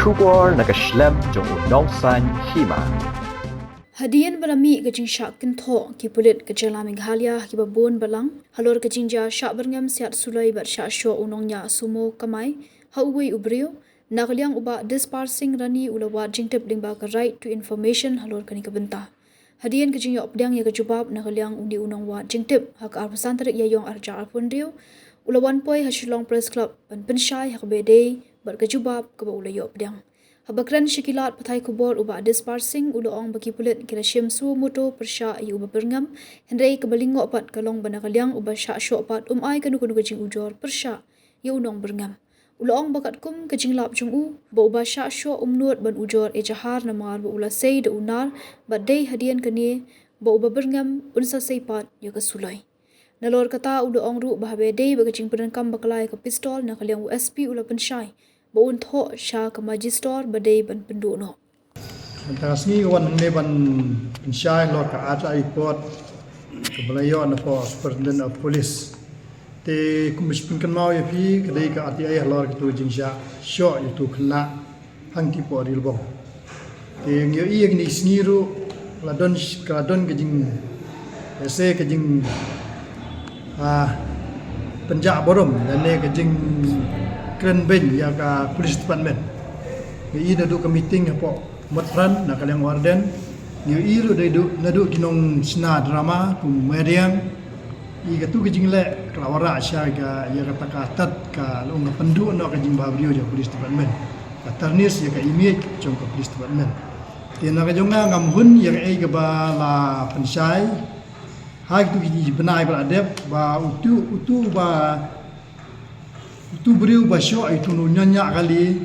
Shubor nakaslem jong unongsan hima. Hadian balami gajing syak kentho ki pulit kejala Meghalaya ki babon balang halor kejingja syak berngam siat sulai bar syak syo unongnya sumo kamai hauwi ubrio nagaliang uba disparsing rani ulawat jingtep lingba ka right to information halor kani kabenta. Hadian kejing yo pdang ya kejubab nagaliang undi unong wat jingtep hak arpusan tarik ya yong arja arpundrio ulawan poi hasilong press club pan pensyai hak bede bar kejubab ka ulayo pdang. Habakran syikilat patai kubor uba disparsing uloong bagi pulit kira syem su moto persya yu uba berngam hendai kebalingo pat kalong banakaliang uba syak syok pat ai kanu kejing ujor persya yu unong berngam. Uloong bakat kum kejing lap jung u ba uba syak syok umnut ban ujor ejahar namar ba ula sei de unar ba dei hadian kani ba uba berngam unsa sei pat ya kesulai. Nalor kata uloong ru bahabe dei ba kejing penengkam bakalai ke pistol nakaliang USP ula pensyai baun tho sha ka magister badai ban pendu no Tasngi wan ne ban insyai lo ka ata report ke belayo na po superintendent of police te kumispin kan mau ya pi kedai ka ati ai lor ke tu jingsha syo itu kena hang ti po ril bong te ngyo i ni sniru ladon ke jing ese ke jing penjak borom dan ne ke jing keren ben ya ka police department i da du ka meeting apo matran na kalyang warden ni i ru da du na du kinong sna drama ku mediang i ga tu ka jingle klawara sya ga ya ka takatat ka long pendu no ka jing babrio ja police department ka tarnis ya ka image jong ka police department ti na ka jonga ngam hun ya ai ga ba la pensai ha tu ji benai ba adep ba utu ba tu beriu basyo itu nunya kali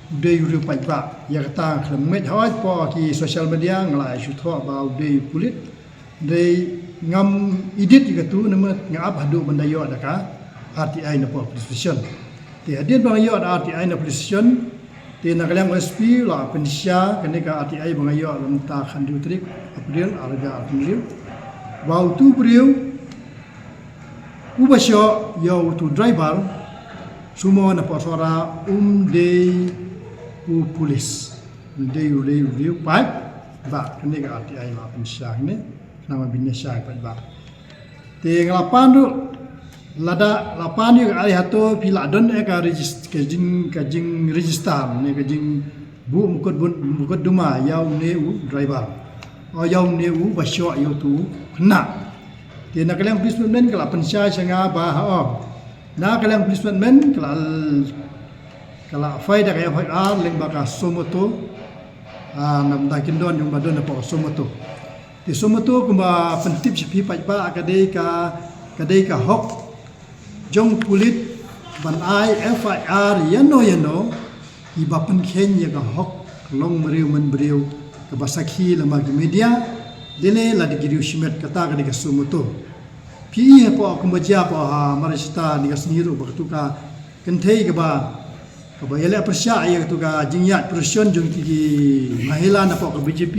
de yuru pajba ya kata klemet hawat po ki social media ngalai syutho ba de pulit de ngam edit juga tu nama ngap hadu bandayo adaka RTI na po police station ti hadin bangayo ada RTI na police station ti nakalang SP la pensya kene ka RTI bangayo lam ta khandu trik April arga April ba tu beriu ubasyo yo tu driver semua na pasara de polis de pai ba kene ka RTI la pensya ne nama binesya pai ba te ngalapan du lada lapan yu ai hato pila don e ka kajing register ne kajing bu mukut duma yau ne u driver o yau ne u basyo yu tu kena te na kalang policeman kala pensya sanga ba ha na kalang policeman kala faida kaya FIR leng baka somoto nam da kindon yung badon po somoto ti somoto kuma pentip si pai pa kadai ka hok jong pulit ban ai FIR yano iba pen ken ya ka hok long meriu men beriu ka basakhi lama ki media dile la digiriu shimet kata ka somoto pi po kumbaja po marista ni kasniru baktu ka kenthei ka ba ele persya ya tu ka jingyat person jung ti mahila na po ka BJP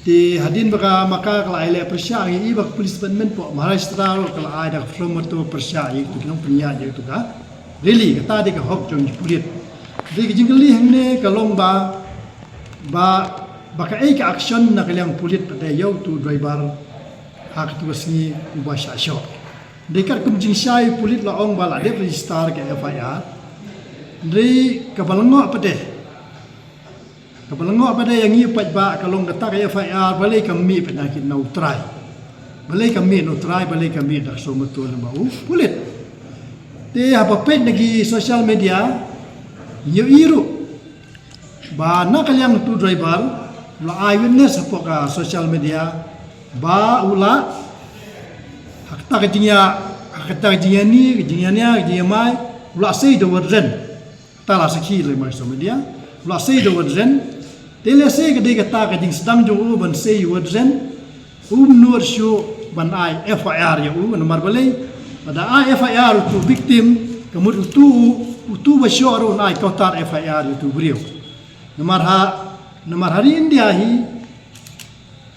ti hadin baka maka kala ele persya i bak police department po marista ro kala ai da from to persya i tu kinong punya ya tu ka really kata de ka hok jung pulit de jingli hangne kalong ba baka ai ka action na kalyang pulit pa yo tu driver hak tu sini ubasya syok dekat kumjing syai pulit laong bala de register ke FIR dari kabalango apa deh yang ni pajba kalong kata ke FIR balai kami penyakit neutral balai kami dak so betul bau pulit te apa pet lagi social media yo iru ba nak kalyang tu driver la eyewitness apa ka social media ba ula hakta kejingnya ni mai ula sei do wadren tala sakhi le mai somedia ula sei do wadren tele sei ke de kata kejing sedang jo ban sei wadren nur sho ban ai FIR ya nomor balai ada ai FIR tu victim kemud tu ba sho ro nai kautar FIR tu brio nomor hari India hi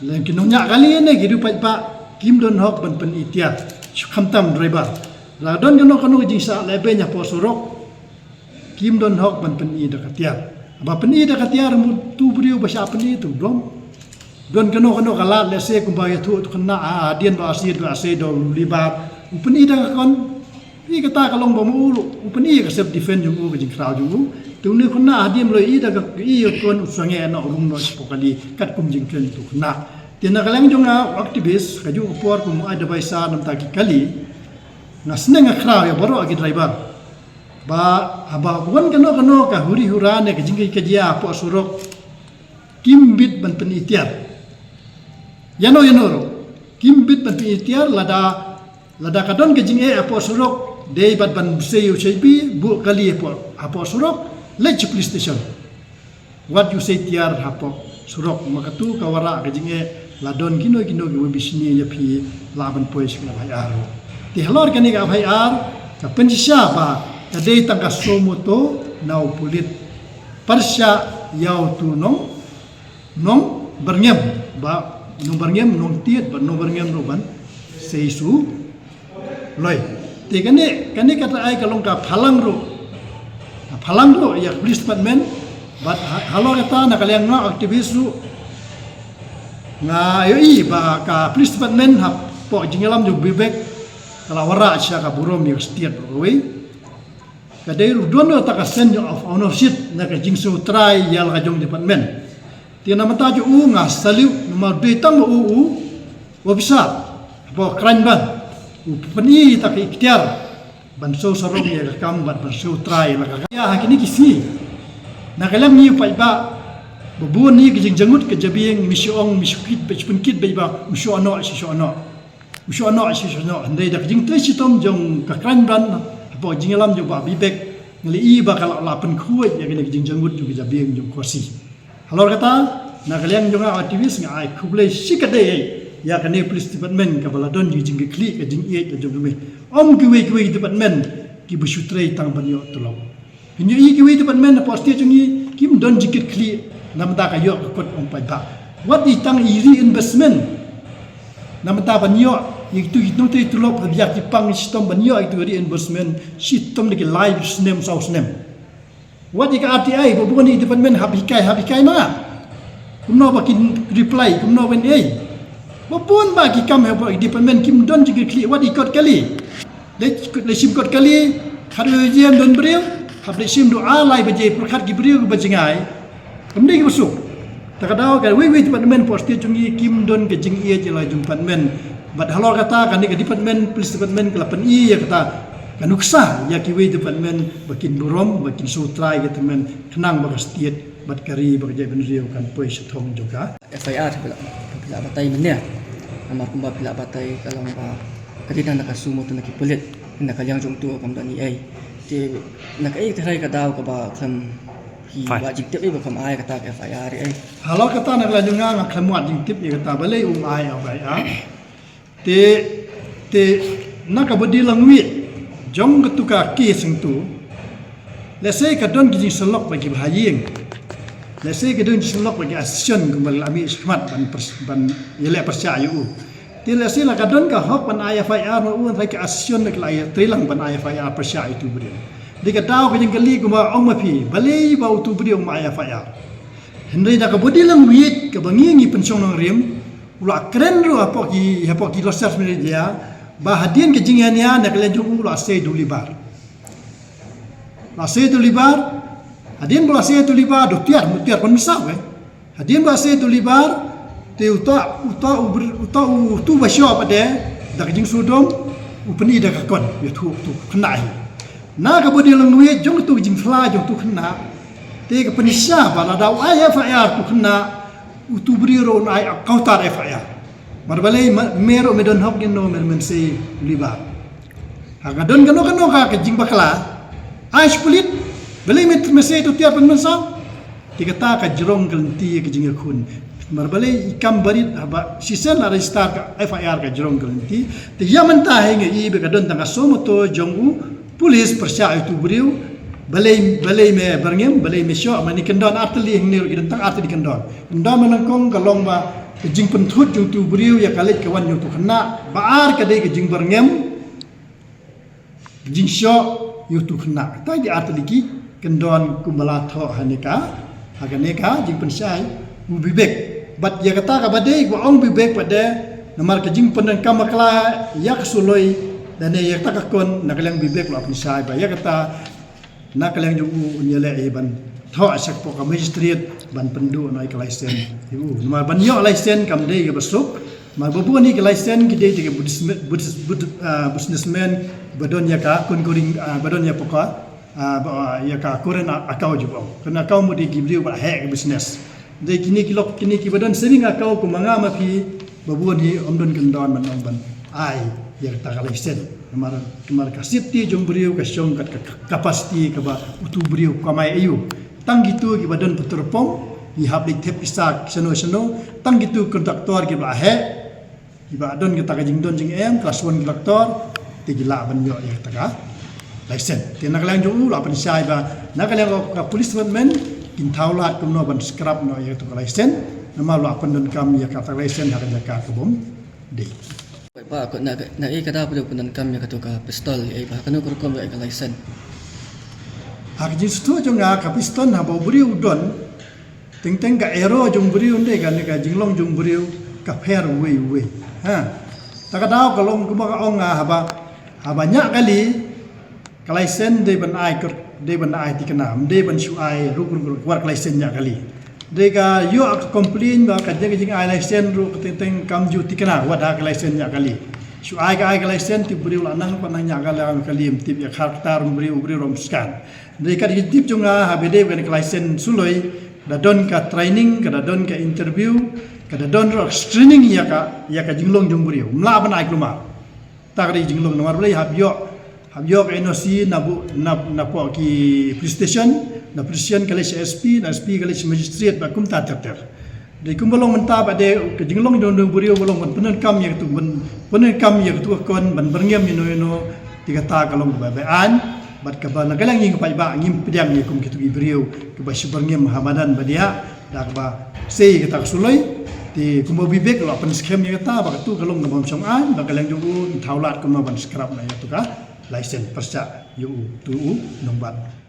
Lain kinonyak kali ni gidu pak Kim Don Hok ban pen itia khamtam driver la don kono jingsa lebe nya po sorok kim don hok ban pen i da katiar ba pen i da katiar mu tu brio ba sha pen i tu dom don kano kalat le se kum ba ya tu khna a dien ba asid ba se do libat pen i da kon i kata kalong ba mu lu pen i ka self defend ju ga jing krau ju tu ni khna diem lo i da ka i kon usange no rung no spokali kat kum jing tren tu khna tina kalang jonga aktivis ka ju por kum ai da bai sa nam ta ki kali na seneng krau ya baro agi driver ba aba wan kano ka huri hurane ka jingki ka dia po surok kimbit ban penitiar yano ro kimbit ban penitiar lada kadon ka jinge apo surok dei bat ban seyu chebi bu kali apo surok lech police station what you say tiar apo surok makatu kawara ka jinge ladon gino gi bisni ya pi laban pois na bayaro ti halor kani ka bayar ka pensya ba kadai tangka somoto nau pulit persya yau tu nong berngem ba nong berngem nong tiet ba nong berngem roban seisu loi te kane kata ai kalong ka phalang ro ya police department but halo kata na kaliang nga aktivis ru nga yoi ba ka police department ha po jingalam ju bibek kala wara sya ka burom ya setiat roi kadai dono ta ka sense of ownership na ka jingsu try yal ka jong department tina mata ju nga saliu nomor 2 tang officer bo kran ban pani ta ki ikhtiar ban so sarong ya ka kam ban so try la ka ya hakini kisi na kalam ni pa ba bubun ni jing jangut ke jabieng misyong miskit bechpunkit be ba usyo ano andai dak jing tu sitom jong ka kran ban bo jingalam jo ba bibek ngali i ba kala la pen khuai ya kene jing jangut jo ja bieng jo khosi halor kata na kaliang jo nga aktivis nga ai khuble sikade ya kene police department ka baladon ji jing kli ka jing ie jo me om kiwe department ki busutrei tang banyo tolong pinyo i kiwe department na posti jungi kim don jikit kli namda ka yo kot om pai ba what i tang i reinvestment namda banyo itu te tulop biak jipang sistem banyo itu reimbursement sistem de live snem sau snem what ka RTI bukan di department habikai na kumno bakin reply kumno wen ei bopun bagi kam ha department kim don jigi kli what ikot kali le sim kot kali khadu jem don breu hable sim do alai baje perkhat gi breu bajingai kemdi gi busuk takadau ka we department posti jungi kim don ke jing ie jelai department But halor kata kan di department police department kelapan ya kata kanuksa ya kiwi department bakin burom bakin sutrai ya teman kenang bagas tiet bat kari bagai benrio kan poi setong juga FIR bila batai menya amar kumba bila batai kalau ba kadina nakasumo tu nakipulit nakalyang jong tu kam dani ai ti nakai terai kadau ka ba kam hi ba jiktip ba kam ai kata FIR ai halor kata nak lanjunga ngaklamwat jiktip ya kata balai ai FIR te nakabodi langwi jong ketuka kes tu lesai kadon gijing selok bagi bahaying lesai kadon selok bagi action kumbal ami smat ban yele percaya te lesai la kadon ka hok ban IFIR un rai ka action nak lai trilang ban IFIR percaya itu beri dika tahu gijing kali kuma ong mapi balai bau tu beri ong IFIR hendai nakabodi langwi ka bangingi pensong nang rem ula keren ru apa ki research media bahadian ke jingiania nak lejung ula sei du libar hadien bola sei du libar do tiar mutiar kon misau hadien bola sei du libar te uta tu basyo pade dak jing sudom upeni dak kon ya tu kena na ka bodi langwe jong tu jing fla jong tu kena te ka penisha bala dau ai fa tu kena utu brio ai kautar FIR marbalai mero medon hok no men se liba aga don kano ka jing bakla ai spulit balai met mese tu tiap men sa tikata ka jerong gelenti ke jing khun marbalai ikam barit aba sisen la register ka FIR ka jerong gelenti te yaman ta henge i be ka don tanga somoto jongu police persya itu brio balai me berngem balai me syo mani kendon arteli hingni gidan tang arteli kendon menangkong kalong ba jing penthut jung tu beriu ya kalit kawan jung tu kena baar kadai ke jing berngem jing syo yu tu kena tai di arteli ki kendon kumbala tho hanika haganeka jing pensai u bibek bat ya kata ka badai ku ong bibek pada namar ka jing penan kamakla yak suloi dan ya kata ka kon nakalang bibek lo pensai ba ya kata nakalang ju nyele ban tho asak po ka magistrate ban pendu noi ka license u namar ban yo license kam dei ka besuk ma babu ni ka license ki dei ke businessman badon ya ka kun kuring badon ya poka ya ka koren akau juga kena kau mudi gibriu ba hack business de kini ki badon saving akau ku manga mapi babu ni omdon kendon man ban ai ya ta ka license mar ka safety jong briu ka syong ka capacity ka ba utu briu ka mai ayu tang gitu ki badon puturpom ni hablik tep isak seno tang gitu kontraktor ki ba hack ki badon ka ta ka jing don jing em kelas 1 kontraktor tigila ban yo ya ta ka license ti nak lang ju la pen sai ba nak lang ka policeman kin thaulat kum no ban scrap no ya to license nama lo apan don kam ya ka license ha ka bom de ba ko na kada pud kun kam ya ka pistol ai ba kanu ko kom ya ka license ha ji stu jong ka pistol ha bo buri udon teng ka ero jong buri unde ka ne ka jinglong jong buri ka pher we ha ta ka daw ka long kuma ka ong ha banyak kali license de ban ai ti kanam de ban shu ai ru war license nya kali de ga yo complain ba ka jing ai license ru teng kam ju ti kana wa da license nya kali shu ai ka license ti buri la nang pa nang nya kali tip ya khartar buri rom scan de ka di tip junga ha be de ban license suloi da don ka training ka da don ka interview ka da don ro screening ya ka jinglong jung buri mla ban ai kluma ta ka di jinglong nomor beli hab yo ka NOC na po ki police station na police station kali SP na SP kali magistrate ba kum ta ter de kum bolong menta ba de ke jinglong dong buriu bolong ban penen kam ya tu penen kam ya tu kon ban berngem no tiga ta kalong ba an bat ka ba nagalang ying pa ba ngim pediam ni kum kitu buriu ke ba berngem hamadan ba dia da ba sei kita suloi ti kum bibek lo pen scam ya ta ba tu kalong ngam som an ba galang jung thaulat kum ban scrap na ya tu ka license persa yu tu nombat